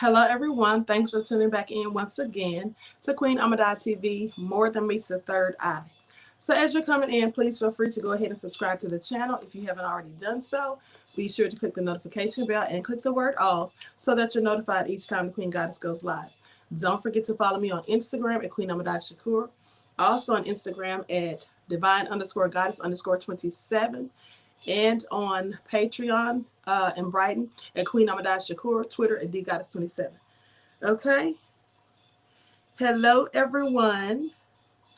Hello, everyone. Thanks for tuning back in once again to Queen Ahmadiyyah TV, More Than Meets the Third Eye. So as you're coming in, please feel free to go ahead and subscribe to the channel if you haven't already done so. Be sure to click the notification bell and click the word all so that you're notified each time the Queen Goddess goes live. Don't forget to follow me on Instagram at Queen Ahmadiyyah. Also on Instagram at divine_goddess_27. And on Patreon in Brighton at Queen Ahmadiyyah, Twitter at DGoddess27. Okay. Hello, everyone.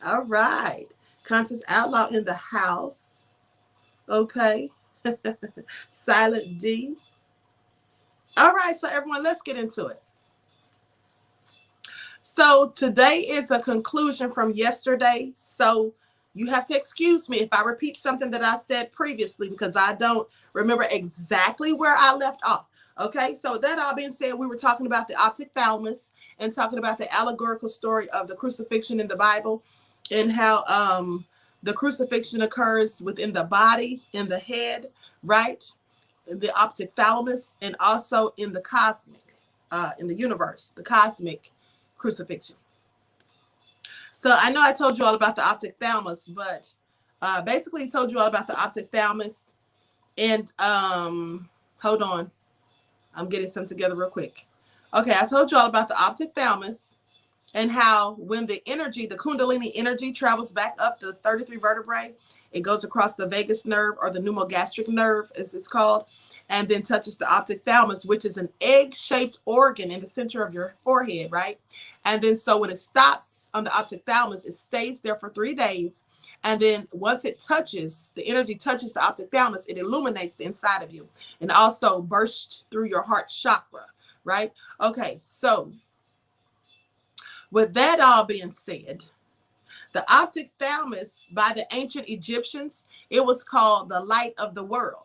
All right. Conscious Outlaw in the house. Okay. Silent D. All right. So, everyone, let's get into it. So, today is a conclusion from yesterday. So, you have to excuse me if I repeat something that I said previously because I don't remember exactly where I left off. Okay, so that all being said, we were talking about the optic thalamus and talking about the allegorical story of the crucifixion in the Bible and how the crucifixion occurs within the body, in the head, right? The optic thalamus, and also in the cosmic, in the universe, the cosmic crucifixion. So I know I told you all about the optic thalamus, but basically told you all about the optic thalamus. And hold on. I'm getting some together real quick. Okay, I told you all about the optic thalamus and how when the energy, the Kundalini energy travels back up the 33 vertebrae, it goes across the vagus nerve or the pneumogastric nerve, as it's called, and then touches the optic thalamus, which is an egg-shaped organ in the center of your forehead, right? And then so when it stops on the optic thalamus, it stays there for 3 days. And then once it touches, the energy touches the optic thalamus, it illuminates the inside of you and also bursts through your heart chakra, right? Okay, so with that all being said, the optic thalamus by the ancient Egyptians, it was called the light of the world.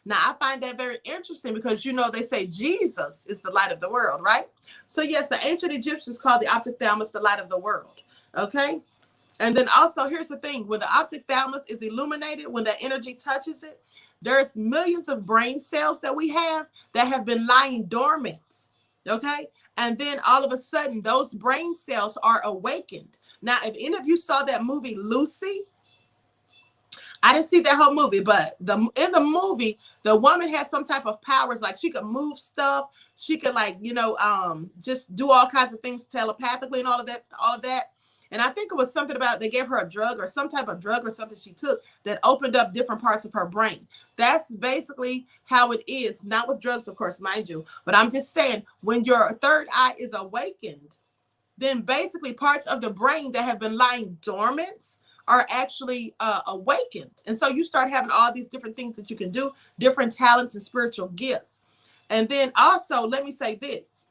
Now, I find that very interesting because, you know, they say Jesus is the light of the world, right? So, yes, the ancient Egyptians called the optic thalamus the light of the world, okay? And then also, here's the thing. When the optic thalamus is illuminated, when that energy touches it, there's millions of brain cells that we have that have been lying dormant, okay? And then all of a sudden, those brain cells are awakened. Now, if any of you saw that movie, Lucy, I didn't see that whole movie, but in the movie, the woman has some type of powers, like she could move stuff. She could, like, you know, just do all kinds of things telepathically and all of that. And I think it was something about they gave her a drug or some type of drug or something she took that opened up different parts of her brain. That's basically how it is, not with drugs, of course, mind you. But I'm just saying, when your third eye is awakened, then basically parts of the brain that have been lying dormant are actually awakened. And so you start having all these different things that you can do, different talents and spiritual gifts. And then also, let me say this.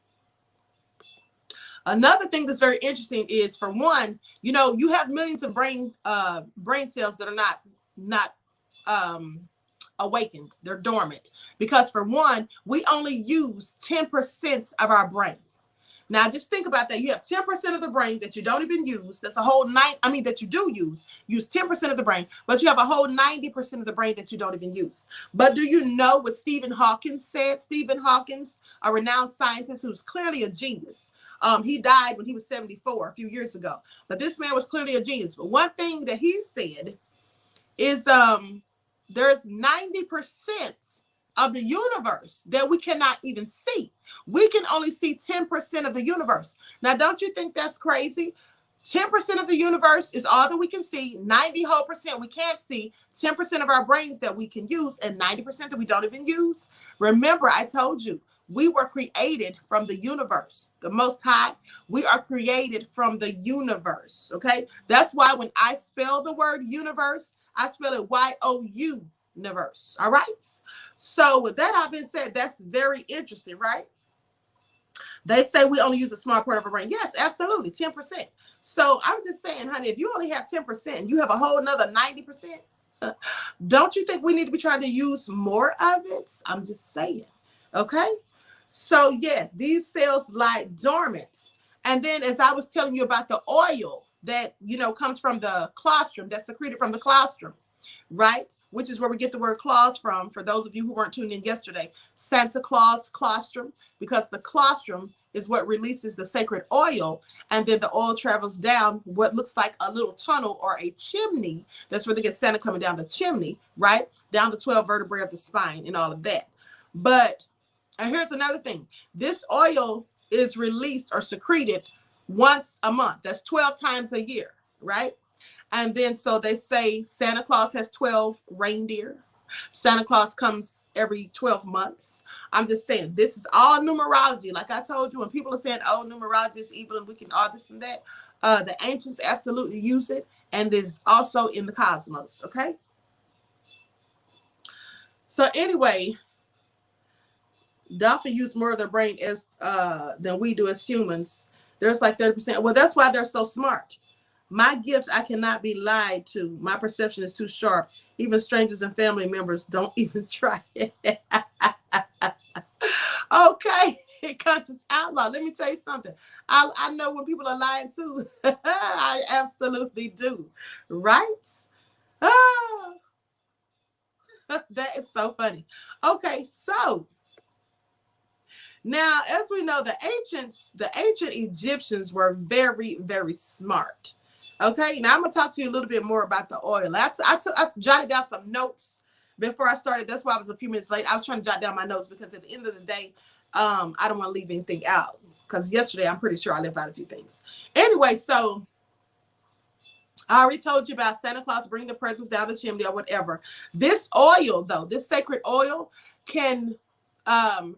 Another thing that's very interesting is, for one, you know, you have millions of brain cells that are not awakened. They're dormant because, for one, we only use 10% of our brain. Now, just think about that. You have 10% of the brain that you don't even use. That's a whole that you do use 10% of the brain, but you have a whole 90% of the brain that you don't even use. But do you know what Stephen Hawking said? Stephen Hawking, a renowned scientist who's clearly a genius. He died when he was 74 a few years ago, but this man was clearly a genius. But one thing that he said is there's 90% of the universe that we cannot even see. We can only see 10% of the universe. Now, don't you think that's crazy? 10% of the universe is all that we can see. 90% we can't see. 10% of our brains that we can use, and 90% that we don't even use. Remember, I told you, we were created from the universe, the Most High. We are created from the universe, okay? That's why when I spell the word universe, I spell it Y-O-U, universe, all right? So with that all being said, that's very interesting, right? They say we only use a small part of our brain. Yes, absolutely, 10%. So I'm just saying, honey, if you only have 10% and you have a whole nother 90%, don't you think we need to be trying to use more of it? I'm just saying, okay? So yes, these cells lie dormant. And then, as I was telling you about the oil that, you know, comes from the colostrum, that's secreted from the colostrum, right? Which is where we get the word claws from, for those of you who weren't tuned in yesterday. Santa Claus colostrum, because the colostrum is what releases the sacred oil, and then the oil travels down what looks like a little tunnel or a chimney. That's where they get Santa coming down the chimney, right? Down the 12 vertebrae of the spine and all of that. But, and here's another thing. This oil is released or secreted once a month. That's 12 times a year, right? And then so they say Santa Claus has 12 reindeer. Santa Claus comes every 12 months. I'm just saying, this is all numerology. Like I told you, when people are saying, oh, numerology is evil and we can all this and that, the ancients absolutely use it, and is also in the cosmos, okay? So anyway, dolphins use more of their brain as than we do as humans. There's like 30%. Well, that's why they're so smart. My gift, I cannot be lied to. My perception is too sharp. Even strangers and family members don't even try it. Okay, it comes as outlaw. Let me tell you something. I know when people are lying too. I absolutely do. Right? Ah, that is so funny. Okay, so now, as we know, the ancient Egyptians were very, very smart. Okay, now I'm gonna talk to you a little bit more about the oil. I jotted down some notes before I started. That's why I was a few minutes late. I was trying to jot down my notes because at the end of the day, I don't want to leave anything out. Because yesterday, I'm pretty sure I left out a few things. Anyway, so I already told you about Santa Claus bringing the presents down the chimney or whatever. This oil, though, this sacred oil can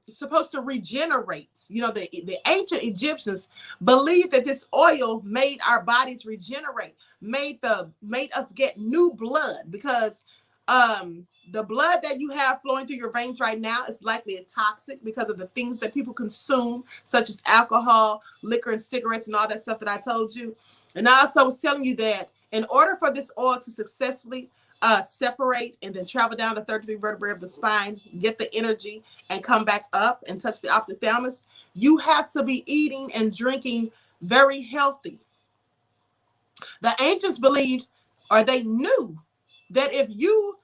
supposed to regenerate. You know, the ancient Egyptians believed that this oil made our bodies regenerate, made us get new blood, because the blood that you have flowing through your veins right now is likely toxic because of the things that people consume, such as alcohol, liquor, and cigarettes, and all that stuff that I told you. And I also was telling you that in order for this oil to successfully separate and then travel down the 33 vertebrae of the spine, get the energy, and come back up and touch the ophthalmus, you have to be eating and drinking very healthy. The ancients believed, or they knew, that if you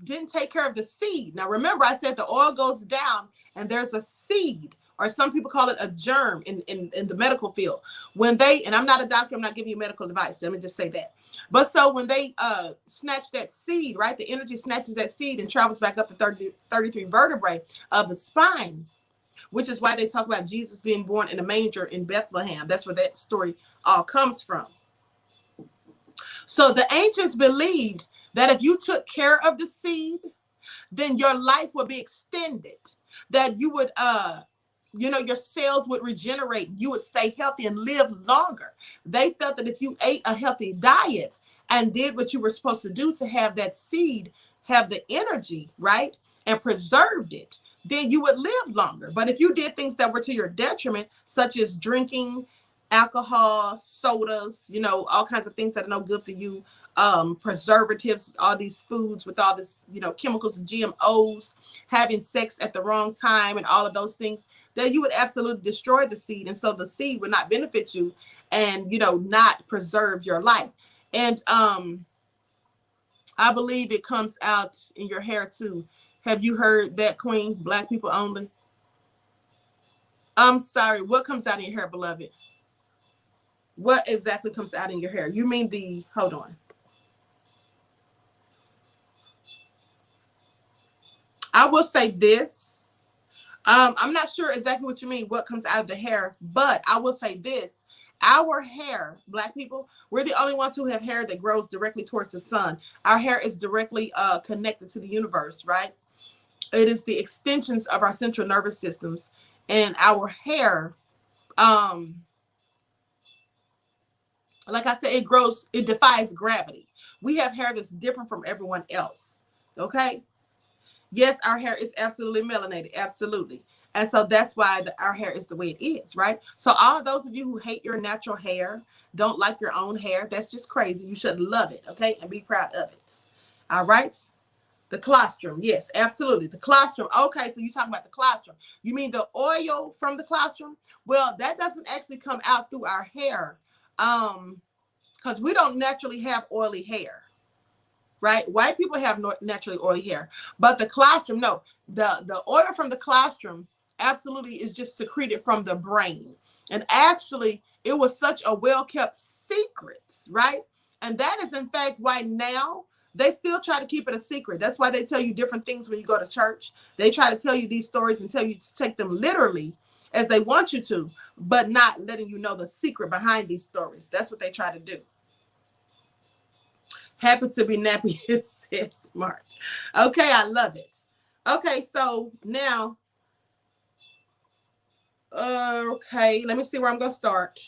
didn't take care of the seed, now remember I said the oil goes down and there's a seed, or some people call it a germ in the medical field. When they, and I'm not a doctor, I'm not giving you medical advice, let me just say that. But so when they snatch that seed, right, the energy snatches that seed and travels back up the 33 vertebrae of the spine, which is why they talk about Jesus being born in a manger in Bethlehem. That's where that story all comes from. So the ancients believed that if you took care of the seed, then your life would be extended, that you would your cells would regenerate, you would stay healthy and live longer. They felt that if you ate a healthy diet and did what you were supposed to do to have that seed have the energy, right, and preserved it, then you would live longer. But if you did things that were to your detriment, such as drinking alcohol, sodas, all kinds of things that are no good for you, preservatives, all these foods with all this, chemicals and GMOs, having sex at the wrong time and all of those things, then you would absolutely destroy the seed. And so the seed would not benefit you and, not preserve your life. And I believe it comes out in your hair too. Have you heard that, Queen? Black people only. I'm sorry. What comes out in your hair, beloved? What exactly comes out in your hair? You mean hold on. I will say this. I'm not sure exactly what you mean, what comes out of the hair, but I will say this. Our hair, Black people, we're the only ones who have hair that grows directly towards the sun. Our hair is directly connected to the universe, right? It is the extensions of our central nervous systems. And our hair, like I said, it defies gravity. We have hair that's different from everyone else, okay? Yes, our hair is absolutely melanated, absolutely. And so that's why our hair is the way it is, right? So all those of you who hate your natural hair, don't like your own hair, that's just crazy. You should love it, okay? And be proud of it. All right? The colostrum, yes, absolutely. The colostrum. Okay, so you're talking about the colostrum. You mean the oil from the colostrum? Well, that doesn't actually come out through our hair because we don't naturally have oily hair. Right? White people have naturally oily hair, but the colostrum, no, the oil from the colostrum absolutely is just secreted from the brain. And actually, it was such a well-kept secret, right? And that is, in fact, why now they still try to keep it a secret. That's why they tell you different things when you go to church. They try to tell you these stories and tell you to take them literally as they want you to, but not letting you know the secret behind these stories. That's what they try to do. Happy to be nappy, it says Mark. Okay, I love it. Okay, so now, okay, let me see where I'm going to start.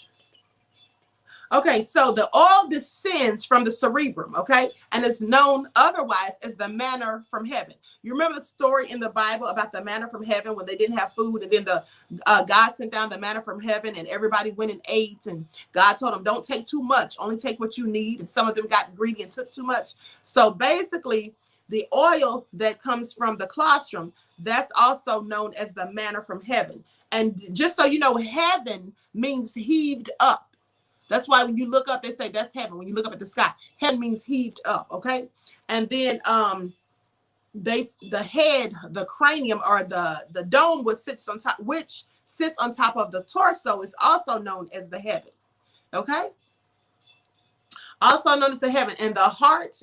Okay, so the oil descends from the cerebellum, okay, and it's known otherwise as the manna from heaven. You remember the story in the Bible about the manna from heaven when they didn't have food, and then the God sent down the manna from heaven, and everybody went and ate, and God told them, don't take too much, only take what you need, and some of them got greedy and took too much. So basically, the oil that comes from the colostrum, that's also known as the manna from heaven. And just so you know, heaven means heaved up. That's why when you look up, they say that's heaven. When you look up at the sky, heaven means heaved up, okay? And then the head, the cranium, or the dome, which sits on top of the torso, is also known as the heaven, okay? Also known as the heaven. And the heart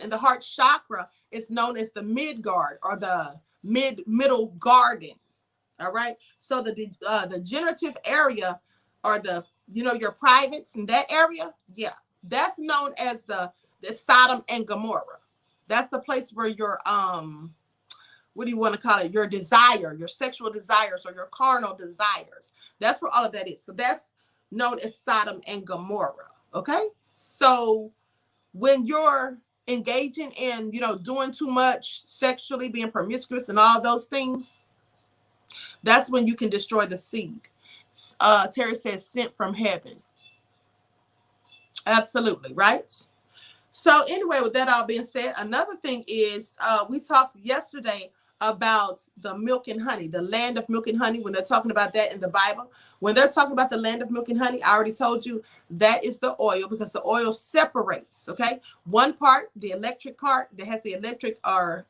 chakra is known as the midgard, or the middle garden, all right? So the generative area, or your privates in that area, yeah, that's known as the Sodom and Gomorrah. That's the place where your what do you want to call it? Your desire, your sexual desires, or your carnal desires. That's where all of that is. So that's known as Sodom and Gomorrah. Okay. So when you're engaging in, doing too much sexually, being promiscuous and all those things, that's when you can destroy the seed. Terry says sent from heaven. Absolutely, right? So anyway, with that all being said, another thing is we talked yesterday about the milk and honey, the land of milk and honey. When they're talking about that in the Bible, when they're talking about the land of milk and honey, I already told you that is the oil, because the oil separates, okay? One part, the electric part that has the electric or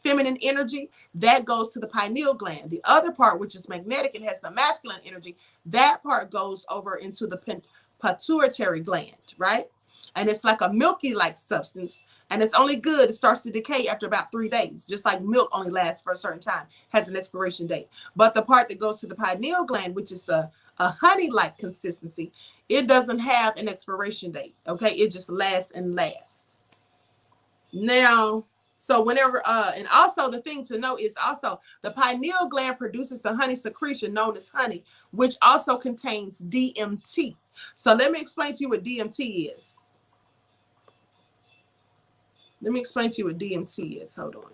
feminine energy, that goes to the pineal gland. The other part, which is magnetic and has the masculine energy, that part goes over into the pituitary gland, right? And it's like a milky-like substance, and it's only good. It starts to decay after about 3 days, just like milk only lasts for a certain time, has an expiration date. But the part that goes to the pineal gland, which is a honey-like consistency, it doesn't have an expiration date, okay? It just lasts and lasts. Now, so whenever, and also the thing to know is also the pineal gland produces the honey secretion known as honey, which also contains DMT. So let me explain to you what DMT is. Let me explain to you what DMT is. Hold on.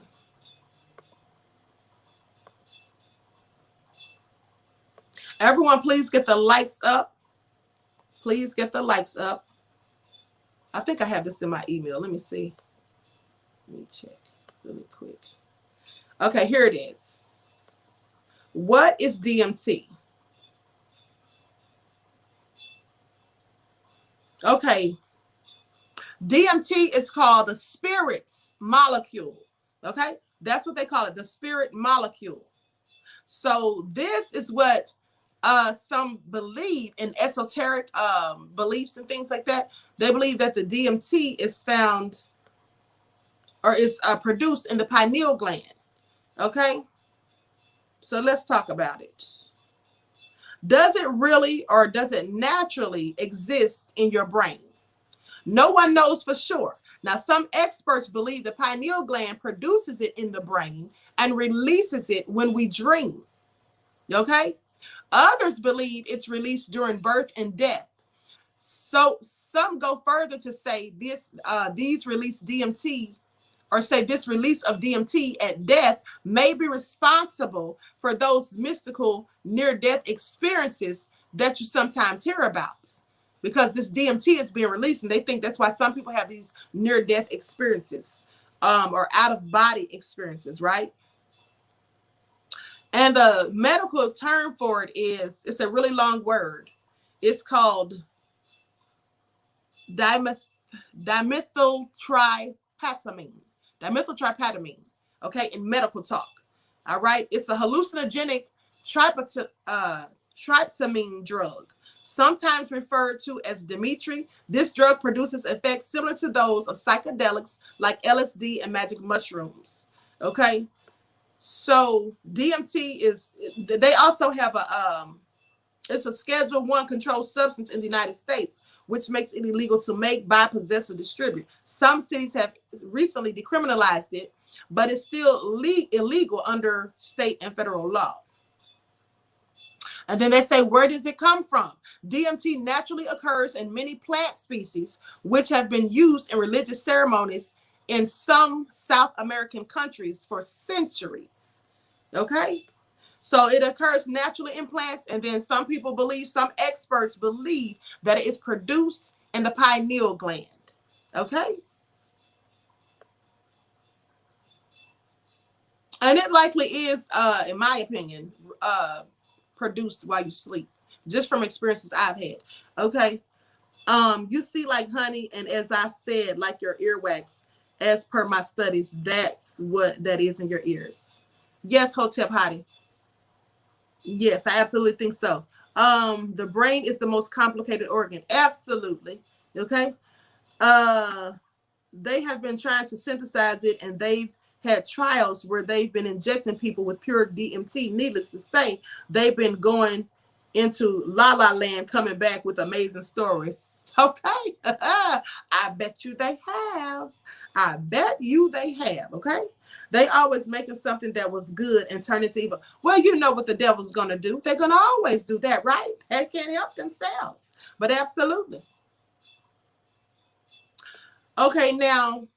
Everyone, please get the lights up. Please get the lights up. I think I have this in my email. Let me see. Let me check really quick. Okay, here it is. What is DMT? Okay. DMT is called the spirit molecule. Okay, that's what they call it, the spirit molecule. So this is what some believe in esoteric beliefs and things like that. They believe that the DMT is found or is produced in the pineal gland. Okay, so let's talk about it. Does it really, or does it naturally exist in your brain? No one knows for sure. Now, some experts believe the pineal gland produces it in the brain and releases it when we dream. Okay? Others believe it's released during birth and death. So some go further to say this release of DMT at death may be responsible for those mystical near-death experiences that you sometimes hear about. Because this DMT is being released, and they think that's why some people have these near-death experiences or out-of-body experiences, right? And the medical term for it is, it's a really long word. It's called dimethyltryptamine, okay, in medical talk, all right? It's a hallucinogenic tryptamine drug, sometimes referred to as Dimitri. This drug produces effects similar to those of psychedelics like LSD and magic mushrooms. Okay, so DMT is. They also have it's a Schedule 1 controlled substance in the United States, which makes it illegal to make, buy, possess, or distribute. Some cities have recently decriminalized it, but it's still illegal under state and federal law. And then they say, where does it come from? DMT naturally occurs in many plant species, which have been used in religious ceremonies in some South American countries for centuries. Okay? So it occurs naturally in plants, and then some experts believe that it is produced in the pineal gland. Okay? And it likely is, in my opinion, produced while you sleep, just from experiences I've had. Okay? You see, like honey, and as I said, like your earwax, as per my studies, that's what that is in your ears. Yes, Hotep Hottie. Yes, I absolutely think so. The brain is the most complicated organ. Absolutely. Okay. They have been trying to synthesize it, and they've had trials where they've been injecting people with pure DMT. Needless to say, they've been going into La La Land, coming back with amazing stories. Okay. I bet you they have. I bet you they have. Okay. They always making something that was good and turn it to evil. Well, you know what the devil's going to do. They're going to always do that, right? They can't help themselves. But absolutely. Okay, now,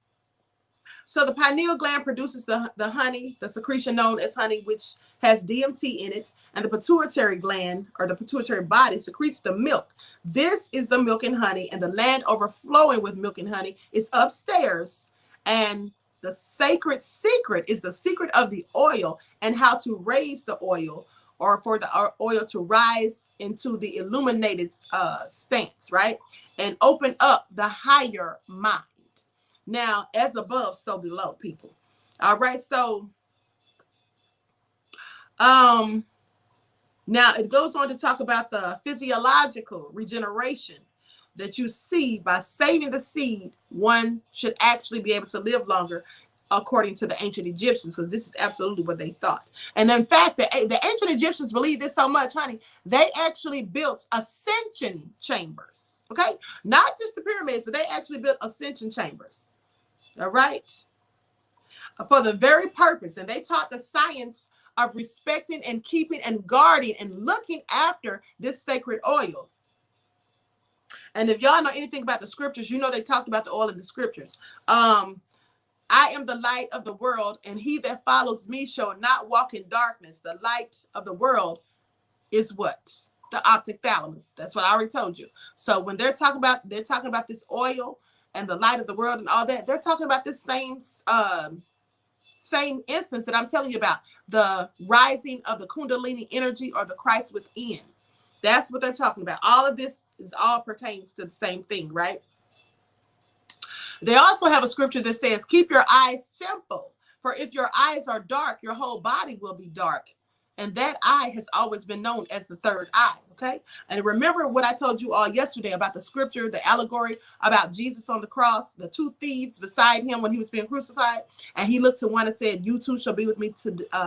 so the pineal gland produces the honey, the secretion known as honey, which has DMT in it, and the pituitary gland, or the pituitary body, secretes the milk. This is the milk and honey, and the land overflowing with milk and honey is upstairs, and the sacred secret is the secret of the oil and how to raise the oil, or for the oil to rise into the illuminated stance, right? And open up the higher mind. Now, as above, so below, people. All right, so now it goes on to talk about the physiological regeneration that you see by saving the seed. One should actually be able to live longer, according to the ancient Egyptians, because this is absolutely what they thought. And in fact, the ancient Egyptians believed this so much, honey, they actually built ascension chambers. Okay, not just the pyramids, but they actually built ascension chambers. All right, for the very purpose, and they taught the science of respecting and keeping and guarding and looking after this sacred oil. And if y'all know anything about the scriptures, you know they talked about the oil in the scriptures. I am the light of the world, and he that follows me shall not walk in darkness. The light of the world is what? The optic thalamus. That's what I already told you. So when they're talking about this oil and the light of the world and all that, they're talking about this same instance that I'm telling you about, the rising of the Kundalini energy, or the Christ within. That's what they're talking about. All of this all pertains to the same thing, right? They also have a scripture that says, keep your eyes simple, for if your eyes are dark, your whole body will be dark. And that eye has always been known as the third eye, okay? And remember what I told you all yesterday about the scripture, the allegory about Jesus on the cross, the two thieves beside him when he was being crucified, and he looked to one and said, you two shall be with me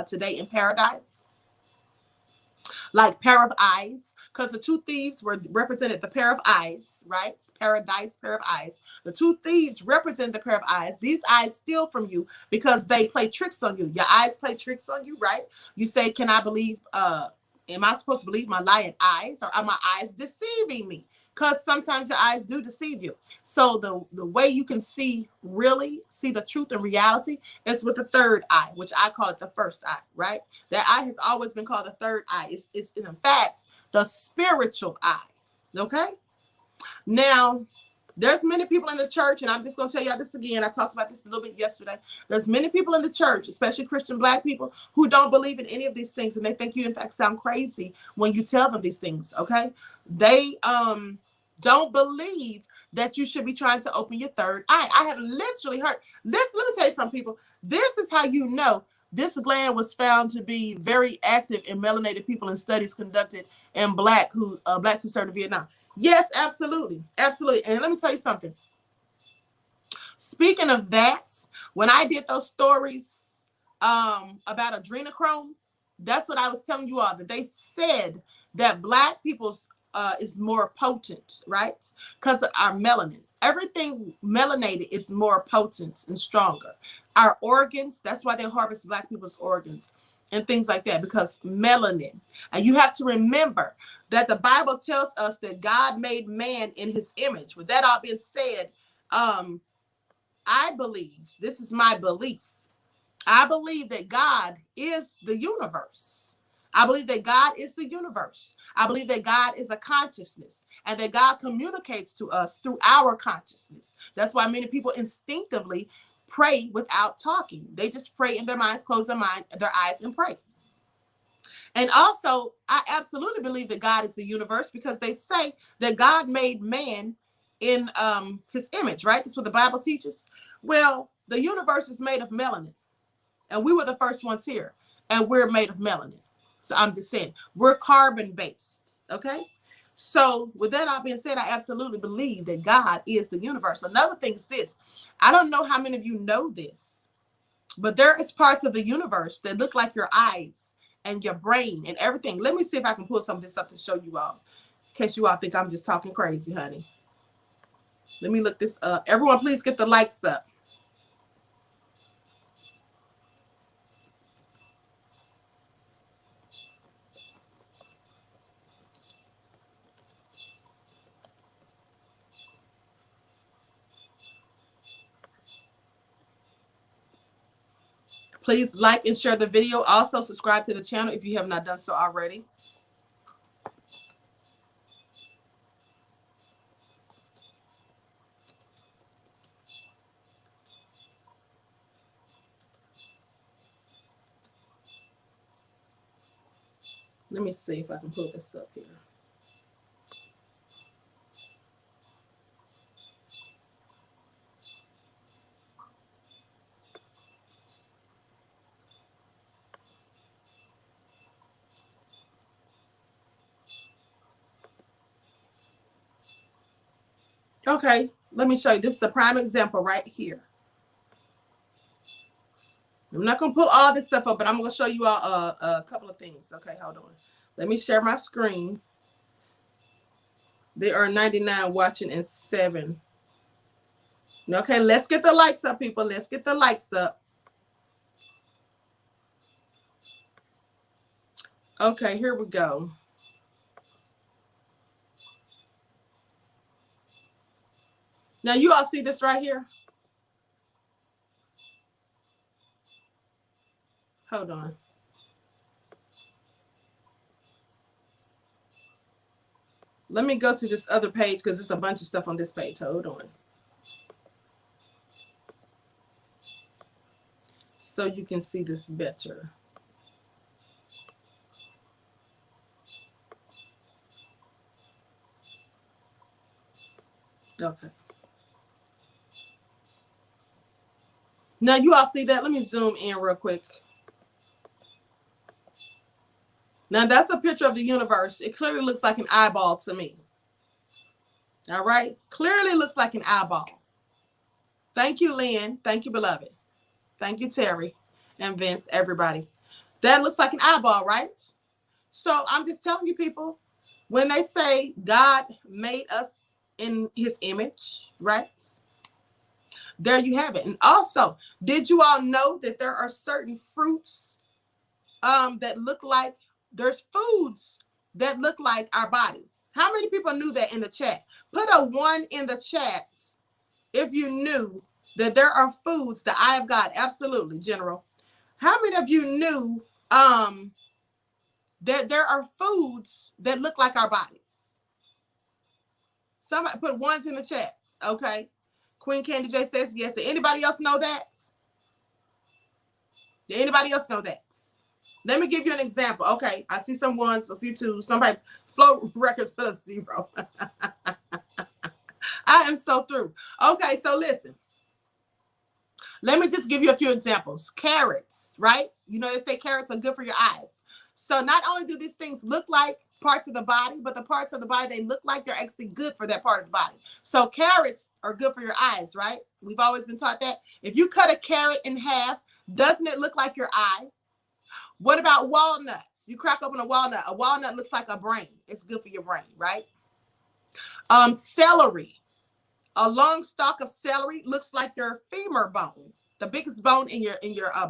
today in paradise. Like pair of eyes, because the two thieves represented the pair of eyes, right? Paradise, pair of eyes. The two thieves represent the pair of eyes. These eyes steal from you because they play tricks on you. Your eyes play tricks on you, right? You say, can I believe, am I supposed to believe my lying eyes, or are my eyes deceiving me? Because sometimes your eyes do deceive you. So the way you can really see the truth and reality is with the third eye, which I call it the first eye, right? That eye has always been called the third eye. It's in fact the spiritual eye, okay? Now, there's many people in the church, and I'm just going to tell y'all this again. I talked about this a little bit yesterday. There's many people in the church, especially Christian Black people, who don't believe in any of these things, and they think you, in fact, sound crazy when you tell them these things, okay? They don't believe that you should be trying to open your third eye. I have literally heard this. Let me tell you something, people. This is how you know This gland was found to be very active in melanated people in studies conducted in blacks who served in Vietnam. Yes, absolutely. Absolutely. And let me tell you something. Speaking of that, when I did those stories about adrenochrome, that's what I was telling you all, that they said that black people's is more potent, right? Because of our melanin. Everything melanated is more potent and stronger. Our organs, that's why they harvest black people's organs and things like that, because melanin. And you have to remember that the Bible tells us that God made man in his image. With that all being said, I believe, this is my belief, I believe that God is the universe. I believe that God is the universe. I believe that God is a consciousness and that God communicates to us through our consciousness. That's why many people instinctively pray without talking. They just pray in their minds, close their eyes and pray. And also, I absolutely believe that God is the universe, because they say that God made man in his image, right? That's what the Bible teaches. Well, the universe is made of melanin. And we were the first ones here. And we're made of melanin. So I'm just saying, we're carbon-based, okay? So with that all being said, I absolutely believe that God is the universe. Another thing is this. I don't know how many of you know this, but there is parts of the universe that look like your eyes and your brain and everything. Let me see if I can pull some of this up to show you all, in case you all think I'm just talking crazy, honey. Let me look this up. Everyone, please get the likes up. Please like and share the video. Also, subscribe to the channel if you have not done so already. Let me see if I can pull this up here. Okay, let me show you. This is a prime example right here. I'm not going to pull all this stuff up, but I'm going to show you all a couple of things. Okay, hold on. Let me share my screen. There are 99 watching and 7. Okay, let's get the lights up, people. Let's get the lights up. Okay, here we go. Now, you all see this right here? Hold on. Let me go to this other page because there's a bunch of stuff on this page. Hold on. So you can see this better. Okay. Now, you all see that? Let me zoom in real quick. Now, that's a picture of the universe. It clearly looks like an eyeball to me. All right? Clearly looks like an eyeball. Thank you, Lynn. Thank you, beloved. Thank you, Terry and Vince, everybody. That looks like an eyeball, right? So I'm just telling you, people, when they say God made us in his image, right? There you have it. And also, did you all know that there are certain fruits that look like, there's foods that look like our bodies? How many people knew that in the chat? Put a 1 in the chat if you knew that there are foods, the eye of God. Absolutely, General. How many of you knew that there are foods that look like our bodies? Somebody put 1s in the chat. Okay. Queen Candy J says yes. Did anybody else know that? Did anybody else know that? Let me give you an example. Okay, I see some 1s, a few 2s. Somebody, Flow Records put a 0. I am so through. Okay, so listen. Let me just give you a few examples. Carrots, right? You know, they say carrots are good for your eyes. So not only do these things look like parts of the body, but the parts of the body they look like they're actually good for that part of the body. So carrots are good for your eyes, right? We've always been taught that. If you cut a carrot in half, doesn't it look like your eye? What about walnuts? You crack open a walnut. A walnut looks like a brain. It's good for your brain, right? Celery. A long stalk of celery looks like your femur bone, the biggest bone in your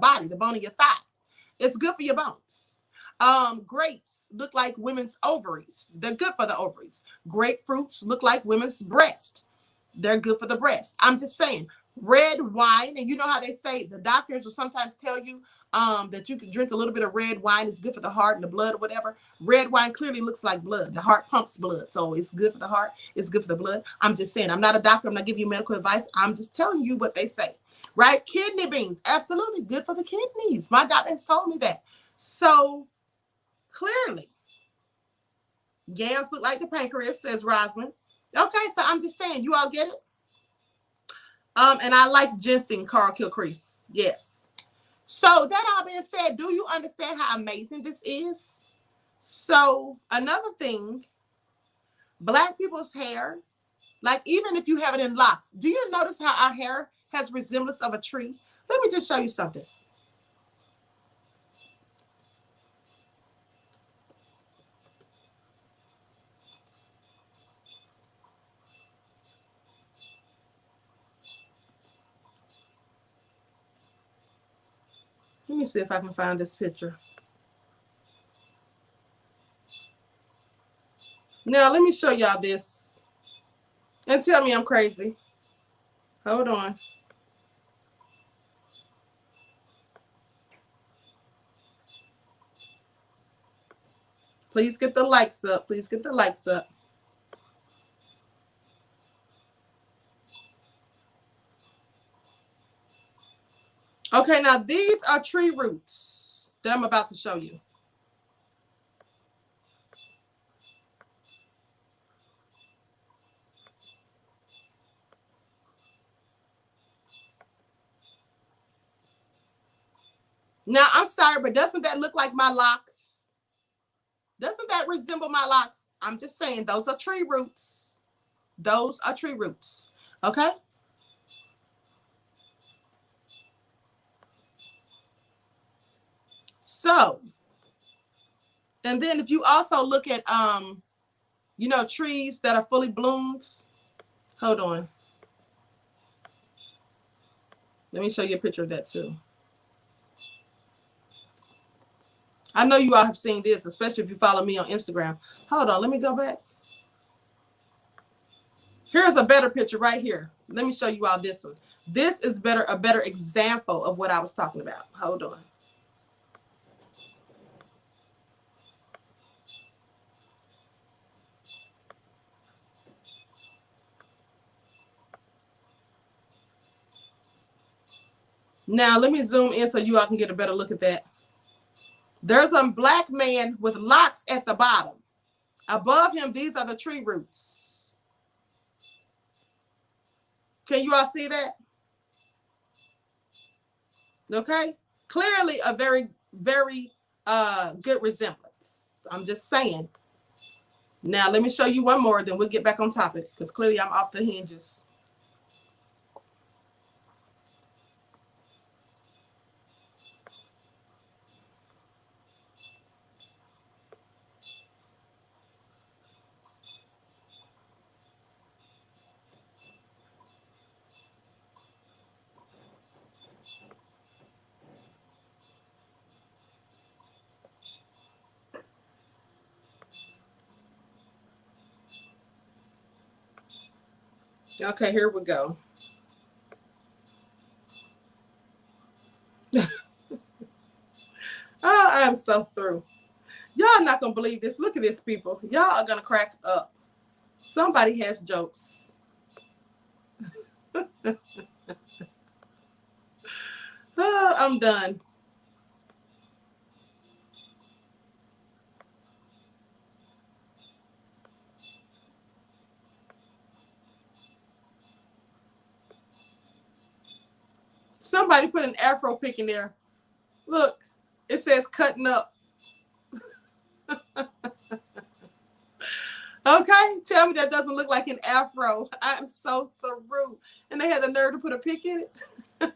body, the bone in your thigh. It's good for your bones. Grapes look like women's ovaries. They're good for the ovaries. Grapefruits look like women's breast. They're good for the breast. I'm just saying, red wine, and you know how they say the doctors will sometimes tell you that you can drink a little bit of red wine. It's good for the heart and the blood or whatever. Red wine clearly looks like blood. The heart pumps blood. So it's good for the heart. It's good for the blood. I'm just saying, I'm not a doctor. I'm not giving you medical advice. I'm just telling you what they say, right? Kidney beans, absolutely good for the kidneys. My doctor has told me that. So clearly, yams look like the pancreas, says Rosalind. Okay, so I'm just saying, you all get it? And I like ginseng, Carl Kilcrease. Yes. So that all being said, do you understand how amazing this is? So another thing, Black people's hair, like even if you have it in locks, do you notice how our hair has resemblance of a tree? Let me just show you something. Let me see if I can find this picture. Now, let me show y'all this. And tell me I'm crazy. Hold on. Please get the likes up. Please get the likes up. Okay, now these are tree roots that I'm about to show you. Now, I'm sorry, but doesn't that look like my locks? Doesn't that resemble my locks? I'm just saying, those are tree roots. Those are tree roots. Okay? So, and then if you also look at, you know, trees that are fully bloomed. Hold on. Let me show you a picture of that too. I know you all have seen this, especially if you follow me on Instagram. Hold on, let me go back. Here's a better picture right here. Let me show you all this one. This is a better example of what I was talking about. Hold on. Now, let me zoom in so you all can get a better look at that. There's a Black man with locks at the bottom. Above him, these are the tree roots. Can you all see that? Okay. Clearly a very, very good resemblance. I'm just saying. Now, let me show you one more, then we'll get back on topic because clearly I'm off the hinges. Okay, here we go. Oh, I am so through. Y'all not gonna believe this. Look at this, people. Y'all are gonna crack up. Somebody has jokes. Oh, I'm done. Somebody put an afro pic in there. Look, it says cutting up. Okay, tell me that doesn't look like an afro. I am so through. And they had the nerve to put a pic in it.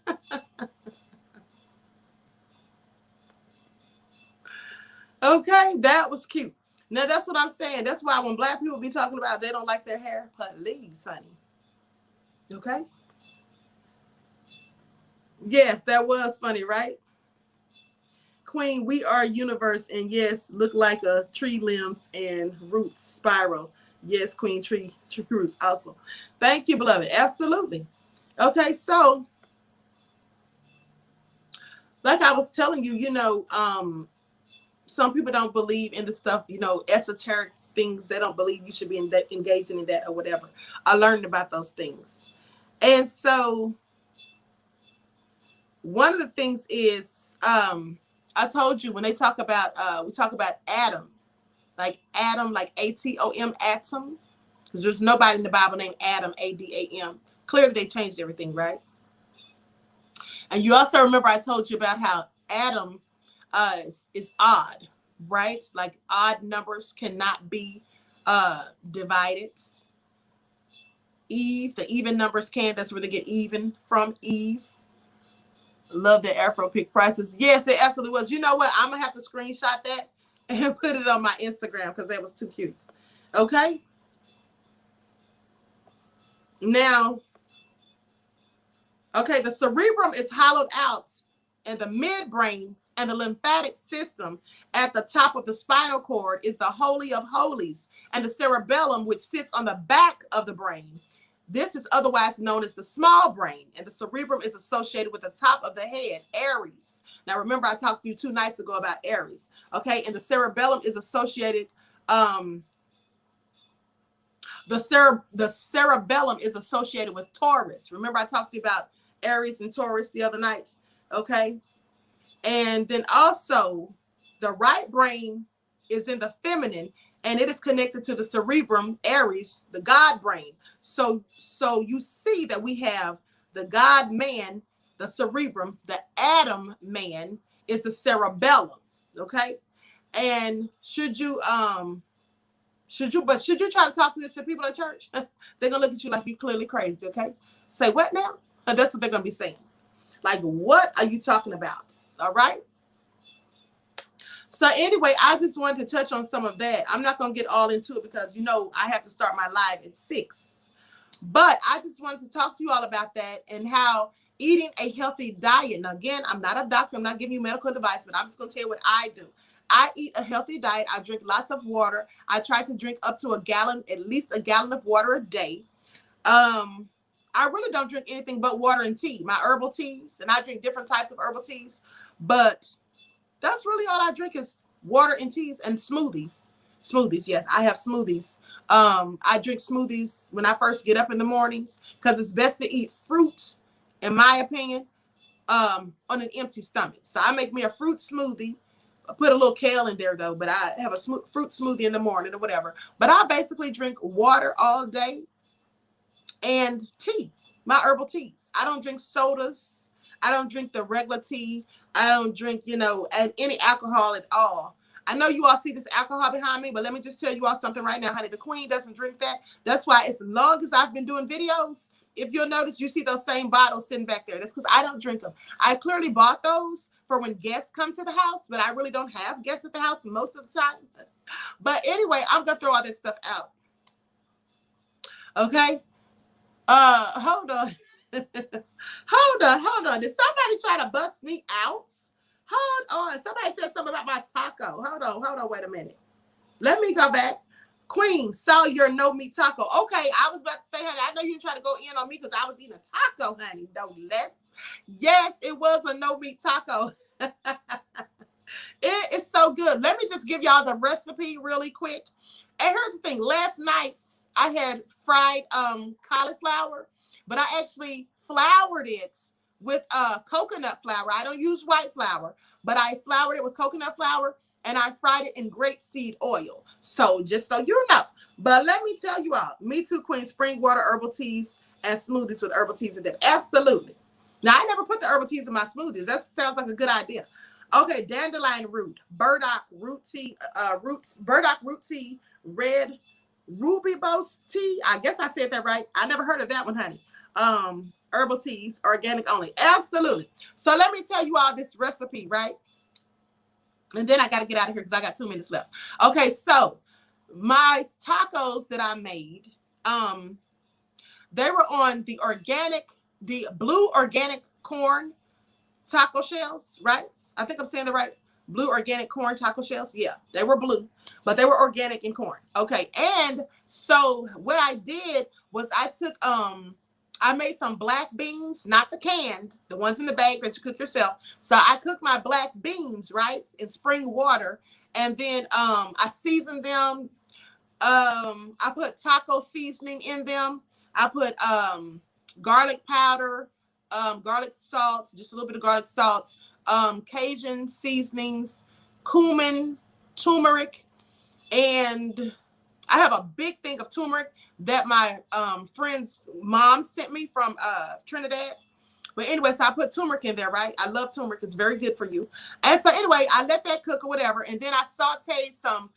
Okay, that was cute. Now that's what I'm saying. That's why when black people be talking about they don't like their hair, please, honey. Okay. Yes, that was funny, right? Queen, we are universe, and yes, look like a tree limbs and roots spiral. Yes, Queen, tree roots. Awesome. Thank you, beloved. Absolutely. Okay, so like I was telling you, some people don't believe in the stuff, esoteric things. They don't believe you should be engaging in that or whatever. I learned about those things. And so one of the things is, I told you when they talk about, we talk about Adam, like Atom, atom, because there's nobody in the Bible named Adam, Adam. Clearly they changed everything, right? And you also remember I told you about how Adam is odd, right? Like odd numbers cannot be divided. Eve, the even numbers can. That's where they get even from, Eve. Love the Afro pick prices. Yes, it absolutely was. You know what? I'm going to have to screenshot that and put it on my Instagram because that was too cute. Okay? Now, okay, the cerebrum is hollowed out, and the midbrain and the lymphatic system at the top of the spinal cord is the holy of holies, and the cerebellum, which sits on the back of the brain. This is otherwise known as the small brain, and the cerebrum is associated with the top of the head, Aries. Now, remember, I talked to you 2 nights ago about Aries, okay? And the cerebellum is associated, the cerebellum is associated with Taurus. Remember, I talked to you about Aries and Taurus the other night, okay? And then also, the right brain is in the feminine, and it is connected to the cerebrum, Aries, the God brain. So you see that we have the God man, the cerebrum, the Adam man is the cerebellum, okay? And should you try to talk to this to people at church? They're gonna look at you like you clearly crazy, okay? Say what now? And that's what they're gonna be saying. Like, what are you talking about? All right. So anyway, I just wanted to touch on some of that. I'm not going to get all into it because, I have to start my live at 6. But I just wanted to talk to you all about that and how eating a healthy diet. Now, again, I'm not a doctor. I'm not giving you medical advice, but I'm just going to tell you what I do. I eat a healthy diet. I drink lots of water. I try to drink up to at least a gallon of water a day. I really don't drink anything but water and tea, my herbal teas, and I drink different types of herbal teas, but that's really all I drink is water and teas and smoothies. Smoothies, yes, I have smoothies. I drink smoothies when I first get up in the mornings because it's best to eat fruit, in my opinion, on an empty stomach. So I make me a fruit smoothie. I put a little kale in there though, but I have a fruit smoothie in the morning or whatever. But I basically drink water all day and tea, my herbal teas. I don't drink sodas. I don't drink the regular tea. I don't drink, any alcohol at all. I know you all see this alcohol behind me, but let me just tell you all something right now, honey. The queen doesn't drink that. That's why as long as I've been doing videos, if you'll notice, you see those same bottles sitting back there. That's because I don't drink them. I clearly bought those for when guests come to the house, but I really don't have guests at the house most of the time. But anyway, I'm going to throw all that stuff out. Okay? Hold on. Hold on. Did somebody try to bust me out? Hold on. Somebody said something about my taco. Hold on. Wait a minute. Let me go back. Queen, saw your no meat taco. Okay, I was about to say, honey, I know you trying to go in on me because I was eating a taco, honey. No less. Yes, it was a no meat taco. It is so good. Let me just give y'all the recipe really quick. And here's the thing. Last night, I had fried cauliflower, but I actually floured it with coconut flour. I don't use white flour, but I floured it with coconut flour and I fried it in grapeseed oil. So just so you know. But let me tell you all, me too, Queen, spring water herbal teas and smoothies with herbal teas in them. Absolutely. Now, I never put the herbal teas in my smoothies. That sounds like a good idea. Okay, dandelion root, burdock root tea, burdock root tea, red rooibos tea. I guess I said that right. I never heard of that one, honey. Herbal teas, organic only. Absolutely. So let me tell you all this recipe, right? And then I got to get out of here because I got 2 minutes left. Okay, so my tacos that I made, they were on the blue organic corn taco shells, right? I think I'm saying the right. Blue organic corn taco shells. Yeah, they were blue, but they were organic in corn. Okay, and so what I did was I took I made some black beans, not the canned, the ones in the bag that you cook yourself. So I cooked my black beans, right, in spring water, and then I seasoned them. I put taco seasoning in them. I put garlic powder, garlic salt, just a little bit of garlic salt, Cajun seasonings, cumin, turmeric, and I have a big thing of turmeric that my friend's mom sent me from Trinidad. But anyway, so I put turmeric in there, right? I love turmeric. It's very good for you. And so anyway, I let that cook or whatever. And then I sauteed some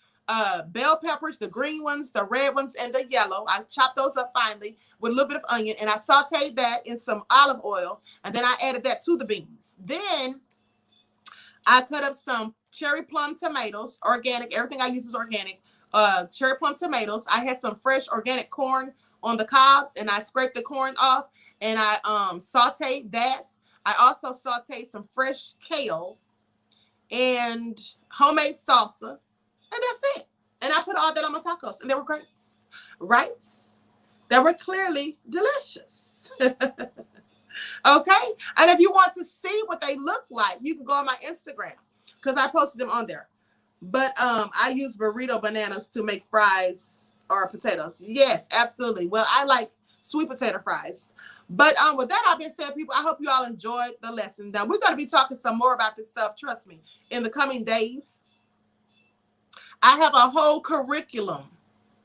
bell peppers, the green ones, the red ones, and the yellow. I chopped those up finely with a little bit of onion. And I sauteed that in some olive oil. And then I added that to the beans. Then I cut up some cherry plum tomatoes, organic. Everything I use is organic. Cherry plum tomatoes. I had some fresh organic corn on the cobs, and I scraped the corn off, and I sauteed that. I also sauteed some fresh kale and homemade salsa, and that's it. And I put all that on my tacos, and they were great, right? They were clearly delicious. Okay, and if you want to see what they look like, you can go on my Instagram because I posted them on there. But I use burrito bananas to make fries or potatoes. Yes, absolutely. Well, I like sweet potato fries. But with that all being said, people, I hope you all enjoyed the lesson. Now, we're going to be talking some more about this stuff, trust me, in the coming days. I have a whole curriculum,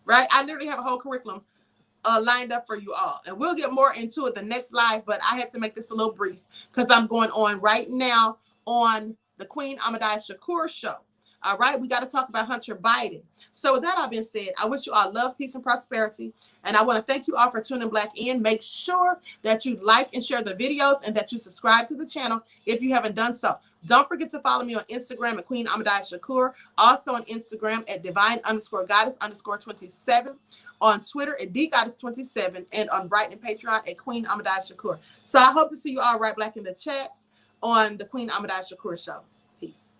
right? I literally have a whole curriculum lined up for you all. And we'll get more into it the next live, but I had to make this a little brief because I'm going on right now on the Queen Ahmadiyyah show. All right, we got to talk about Hunter Biden. So with that all being said, I wish you all love, peace, and prosperity. And I want to thank you all for tuning back in. Make sure that you like and share the videos and that you subscribe to the channel if you haven't done so. Don't forget to follow me on Instagram at Queen Ahmadiyyah. Also on Instagram at divine_goddess_27. On Twitter at dgoddess27. And on Brighton and Patreon at Queen Ahmadiyyah. So I hope to see you all right back in the chats on the Queen Ahmadiyyah show. Peace.